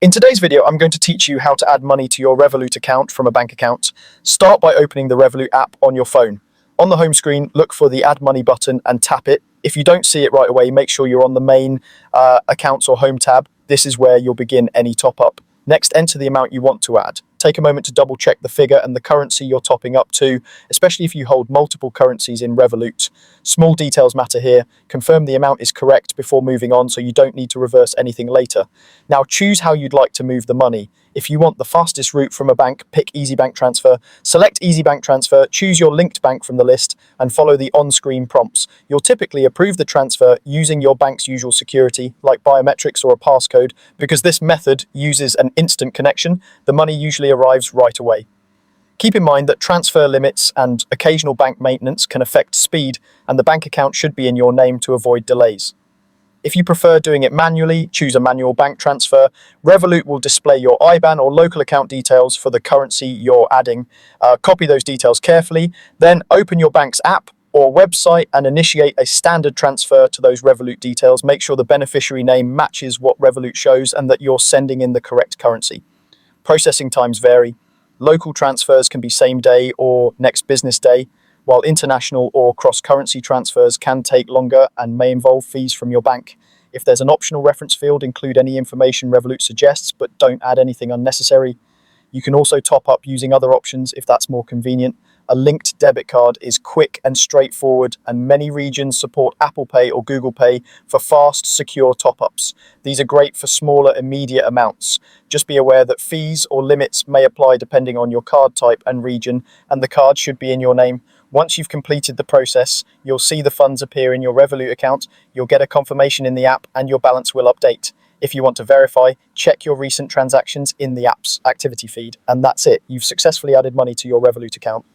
In today's video, I'm going to teach you how to add money to your Revolut account from a bank account. Start by opening the Revolut app on your phone. On the home screen, look for the Add Money button and tap it. If you don't see it right away, make sure you're on the main Accounts or Home tab. This is where you'll begin any top-up. Next, enter the amount you want to add. Take a moment to double check the figure and the currency you're topping up to, especially if you hold multiple currencies in Revolut. Small details matter here. Confirm the amount is correct before moving on so you don't need to reverse anything later. Now choose how you'd like to move the money. If you want the fastest route from a bank, pick Easy Bank Transfer. Select Easy Bank Transfer, choose your linked bank from the list, and follow the on-screen prompts. You'll typically approve the transfer using your bank's usual security, like biometrics or a passcode. Because this method uses an instant connection, the money usually arrives right away. Keep in mind that transfer limits and occasional bank maintenance can affect speed, and the bank account should be in your name to avoid delays. If you prefer doing it manually, choose a manual bank transfer. Revolut will display your IBAN or local account details for the currency you're adding. Copy those details carefully, then open your bank's app or website and initiate a standard transfer to those Revolut details. Make sure the beneficiary name matches what Revolut shows and that you're sending in the correct currency. Processing times vary. Local transfers can be same day or next business day, while international or cross-currency transfers can take longer and may involve fees from your bank. If there's an optional reference field, include any information Revolut suggests, but don't add anything unnecessary. You can also top up using other options if that's more convenient. A linked debit card is quick and straightforward, and many regions support Apple Pay or Google Pay for fast, secure top-ups. These are great for smaller, immediate amounts. Just be aware that fees or limits may apply depending on your card type and region, and the card should be in your name. Once you've completed the process, you'll see the funds appear in your Revolut account, you'll get a confirmation in the app, and your balance will update. If you want to verify, check your recent transactions in the app's activity feed. And that's it. You've successfully added money to your Revolut account.